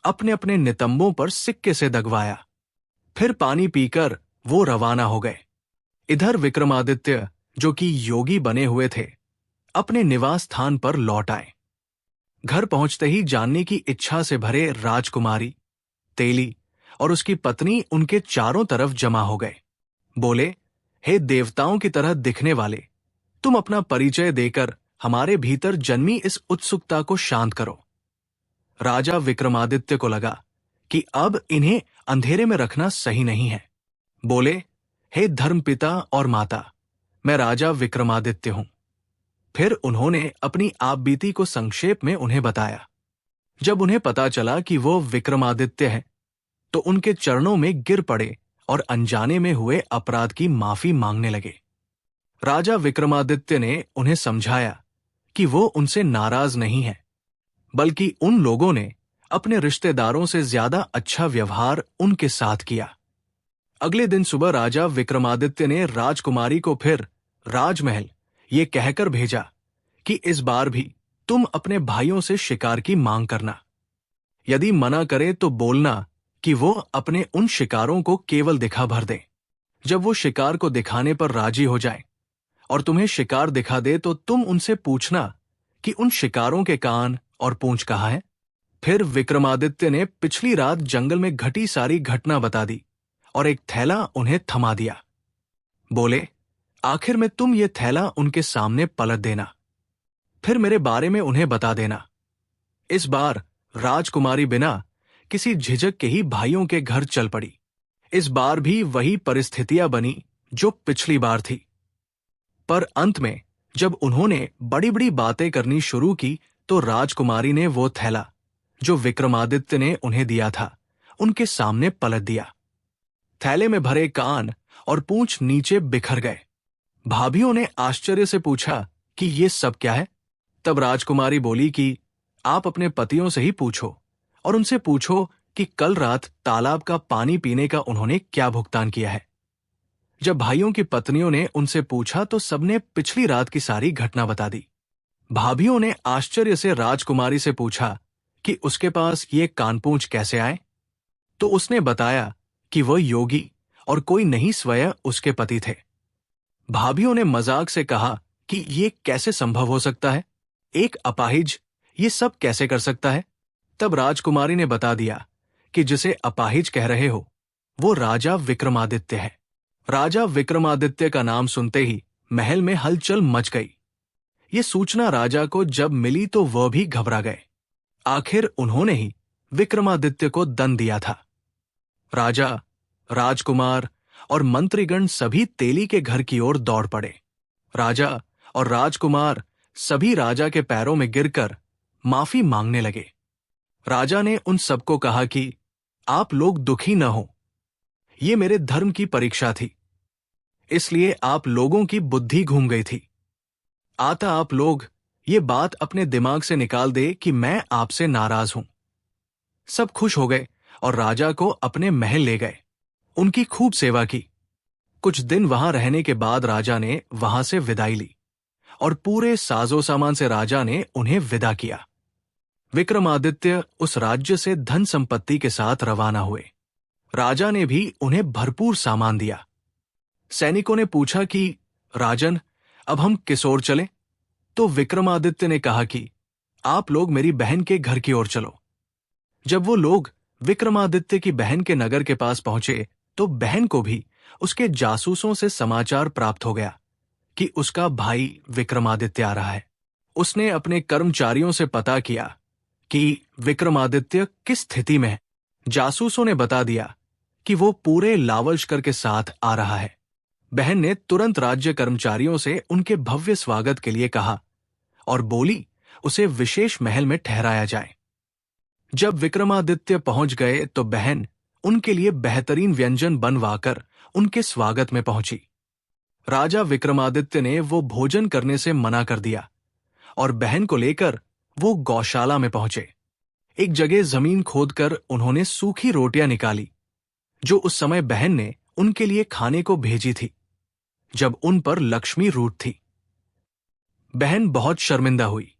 अपने अपने नितंबों पर सिक्के से दगवाया। फिर पानी पीकर वो रवाना हो गए। इधर विक्रमादित्य, जो कि योगी बने हुए थे, अपने निवास स्थान पर लौट आए। घर पहुंचते ही जानने की इच्छा से भरे राजकुमारी, तेली और उसकी पत्नी उनके चारों तरफ जमा हो गए। बोले, हे देवताओं की तरह दिखने वाले, तुम अपना परिचय देकर हमारे भीतर जन्मी इस उत्सुकता को शांत करो। राजा विक्रमादित्य को लगा कि अब इन्हें अंधेरे में रखना सही नहीं है। बोले, हे धर्मपिता और माता, मैं राजा विक्रमादित्य हूं। फिर उन्होंने अपनी आपबीती को संक्षेप में उन्हें बताया। जब उन्हें पता चला कि वो विक्रमादित्य हैं, तो उनके चरणों में गिर पड़े और अनजाने में हुए अपराध की माफी मांगने लगे। राजा विक्रमादित्य ने उन्हें समझाया कि वो उनसे नाराज नहीं है, बल्कि उन लोगों ने अपने रिश्तेदारों से ज्यादा अच्छा व्यवहार उनके साथ किया। अगले दिन सुबह राजा विक्रमादित्य ने राजकुमारी को फिर राजमहल ये कहकर भेजा कि इस बार भी तुम अपने भाइयों से शिकार की मांग करना। यदि मना करे तो बोलना कि वो अपने उन शिकारों को केवल दिखा भर दे। जब वो शिकार को दिखाने पर राजी हो जाए और तुम्हें शिकार दिखा दे तो तुम उनसे पूछना कि उन शिकारों के कान और पूंछ कहाँ है। फिर विक्रमादित्य ने पिछली रात जंगल में घटी सारी घटना बता दी और एक थैला उन्हें थमा दिया। बोले, आखिर में तुम ये थैला उनके सामने पलट देना, फिर मेरे बारे में उन्हें बता देना। इस बार राजकुमारी बिना किसी झिझक के ही भाइयों के घर चल पड़ी। इस बार भी वही परिस्थितियां बनी जो पिछली बार थी, पर अंत में जब उन्होंने बड़ी बड़ी बातें करनी शुरू की तो राजकुमारी ने वो थैला जो विक्रमादित्य ने उन्हें दिया था उनके सामने पलट दिया। थैले में भरे कान और पूंछ नीचे बिखर गए। भाभियों ने आश्चर्य से पूछा कि ये सब क्या है। तब राजकुमारी बोली कि आप अपने पतियों से ही पूछो और उनसे पूछो कि कल रात तालाब का पानी पीने का उन्होंने क्या भुगतान किया है। जब भाइयों की पत्नियों ने उनसे पूछा तो सबने पिछली रात की सारी घटना बता दी। भाभियों ने आश्चर्य से राजकुमारी से पूछा कि उसके पास ये कानपूंछ कैसे आए, तो उसने बताया कि वह योगी और कोई नहीं स्वयं उसके पति थे। भाभियों ने मजाक से कहा कि ये कैसे संभव हो सकता है, एक अपाहिज ये सब कैसे कर सकता है। तब राजकुमारी ने बता दिया कि जिसे अपाहिज कह रहे हो वो राजा विक्रमादित्य है। राजा विक्रमादित्य का नाम सुनते ही महल में हलचल मच गई। ये सूचना राजा को जब मिली तो वह भी घबरा गए। आखिर उन्होंने ही विक्रमादित्य को दंड दिया था। राजा, राजकुमार और मंत्रीगण सभी तेली के घर की ओर दौड़ पड़े। राजा और राजकुमार सभी राजा के पैरों में गिरकर माफी मांगने लगे। राजा ने उन सबको कहा कि आप लोग दुखी न हो, ये मेरे धर्म की परीक्षा थी, इसलिए आप लोगों की बुद्धि घूम गई थी। आता आप लोग ये बात अपने दिमाग से निकाल दे कि मैं आपसे नाराज हूं। सब खुश हो गए और राजा को अपने महल ले गए, उनकी खूब सेवा की। कुछ दिन वहां रहने के बाद राजा ने वहां से विदाई ली और पूरे साजो सामान से राजा ने उन्हें विदा किया। विक्रमादित्य उस राज्य से धन संपत्ति के साथ रवाना हुए। राजा ने भी उन्हें भरपूर सामान दिया। सैनिकों ने पूछा कि राजन, अब हम किस ओर चलें? तो विक्रमादित्य ने कहा कि आप लोग मेरी बहन के घर की ओर चलो। जब वो लोग विक्रमादित्य की बहन के नगर के पास पहुंचे तो बहन को भी उसके जासूसों से समाचार प्राप्त हो गया कि उसका भाई विक्रमादित्य आ रहा है। उसने अपने कर्मचारियों से पता किया कि विक्रमादित्य किस स्थिति में है। जासूसों ने बता दिया कि वो पूरे लावलश्कर के साथ आ रहा है। बहन ने तुरंत राज्य कर्मचारियों से उनके भव्य स्वागत के लिए कहा और बोली उसे विशेष महल में ठहराया जाए। जब विक्रमादित्य पहुंच गए तो बहन उनके लिए बेहतरीन व्यंजन बनवाकर उनके स्वागत में पहुंची। राजा विक्रमादित्य ने वो भोजन करने से मना कर दिया और बहन को लेकर वो गौशाला में पहुंचे। एक जगह जमीन खोदकर उन्होंने सूखी रोटियां निकाली जो उस समय बहन ने उनके लिए खाने को भेजी थी, जब उन पर लक्ष्मी रूठ थी। बहन बहुत शर्मिंदा हुई।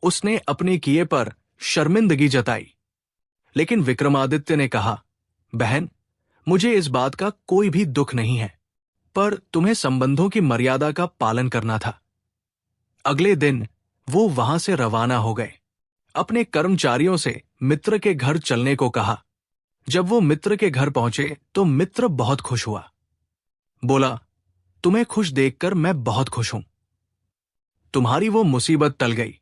उसने अपने किए पर शर्मिंदगी जताई। लेकिन विक्रमादित्य ने कहा, बहन, मुझे इस बात का कोई भी दुख नहीं है, पर तुम्हें संबंधों की मर्यादा का पालन करना था। अगले दिन वो वहां से रवाना हो गए। अपने कर्मचारियों से मित्र के घर चलने को कहा। जब वो मित्र के घर पहुंचे तो मित्र बहुत खुश हुआ। बोला, तुम्हें खुश देखकर मैं बहुत खुश हूं। तुम्हारी वो मुसीबत टल गई,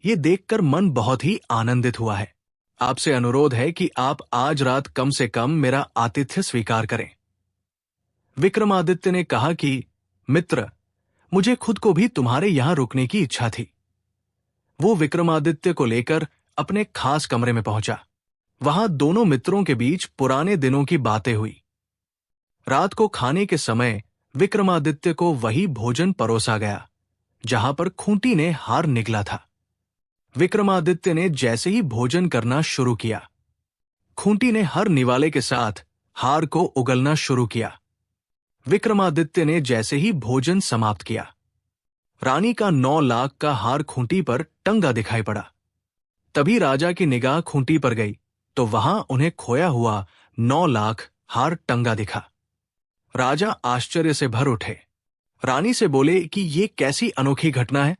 ये देखकर मन बहुत ही आनंदित हुआ है। आपसे अनुरोध है कि आप आज रात कम से कम मेरा आतिथ्य स्वीकार करें। विक्रमादित्य ने कहा कि मित्र, मुझे खुद को भी तुम्हारे यहां रुकने की इच्छा थी। वो विक्रमादित्य को लेकर अपने खास कमरे में पहुंचा। वहां दोनों मित्रों के बीच पुराने दिनों की बातें हुई। रात को खाने के समय विक्रमादित्य को वही भोजन परोसा गया जहां पर खूंटी ने हार निगला था। विक्रमादित्य ने जैसे ही भोजन करना शुरू किया, खूंटी ने हर निवाले के साथ हार को उगलना शुरू किया। विक्रमादित्य ने जैसे ही भोजन समाप्त किया, रानी का 9 लाख का हार खूंटी पर टंगा दिखाई पड़ा। तभी राजा की निगाह खूंटी पर गई तो वहां उन्हें खोया हुआ 9 लाख हार टंगा दिखा। राजा आश्चर्य से भर उठे। रानी से बोले कि ये कैसी अनोखी घटना है।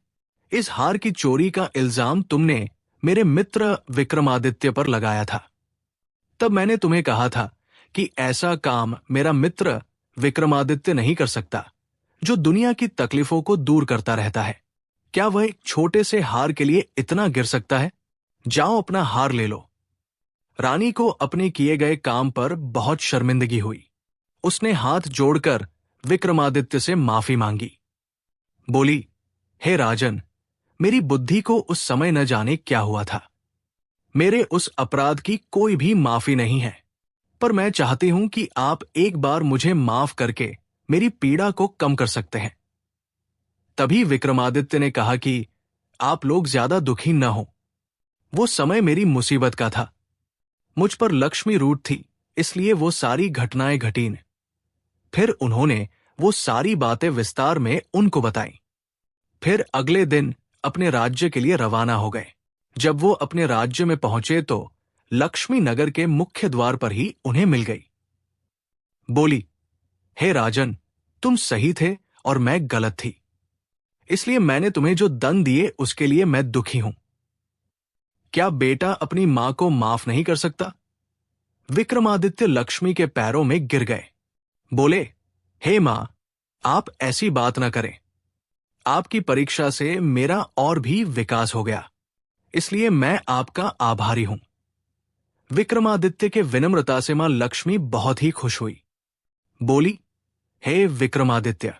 इस हार की चोरी का इल्जाम तुमने मेरे मित्र विक्रमादित्य पर लगाया था। तब मैंने तुम्हें कहा था कि ऐसा काम मेरा मित्र विक्रमादित्य नहीं कर सकता, जो दुनिया की तकलीफों को दूर करता रहता है। क्या वह एक छोटे से हार के लिए इतना गिर सकता है? जाओ अपना हार ले लो। रानी को अपने किए गए काम पर बहुत शर्मिंदगी हुई। उसने हाथ जोड़कर विक्रमादित्य से माफी मांगी। बोली, हे राजन, मेरी बुद्धि को उस समय न जाने क्या हुआ था। मेरे उस अपराध की कोई भी माफी नहीं है, पर मैं चाहती हूं कि आप एक बार मुझे माफ करके मेरी पीड़ा को कम कर सकते हैं। तभी विक्रमादित्य ने कहा कि आप लोग ज्यादा दुखी न हो। वो समय मेरी मुसीबत का था। मुझ पर लक्ष्मी रूठ थी, इसलिए वो सारी घटनाएं घटीं। फिर उन्होंने वो सारी बातें विस्तार में उनको बताई। फिर अगले दिन अपने राज्य के लिए रवाना हो गए। जब वो अपने राज्य में पहुंचे तो लक्ष्मी नगर के मुख्य द्वार पर ही उन्हें मिल गई। बोली, हे राजन, तुम सही थे और मैं गलत थी, इसलिए मैंने तुम्हें जो दंड दिए उसके लिए मैं दुखी हूं। क्या बेटा अपनी मां को माफ नहीं कर सकता? विक्रमादित्य लक्ष्मी के पैरों में गिर गए। बोले, हे मां, आप ऐसी बात न करें। आपकी परीक्षा से मेरा और भी विकास हो गया, इसलिए मैं आपका आभारी हूं। विक्रमादित्य के विनम्रता से मां लक्ष्मी बहुत ही खुश हुई। बोली, हे विक्रमादित्य,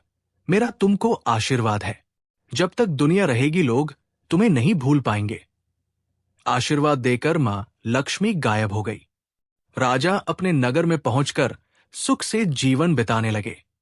मेरा तुमको आशीर्वाद है। जब तक दुनिया रहेगी लोग तुम्हें नहीं भूल पाएंगे। आशीर्वाद देकर मां लक्ष्मी गायब हो गई। राजा अपने नगर में पहुंचकर सुख से जीवन बिताने लगे।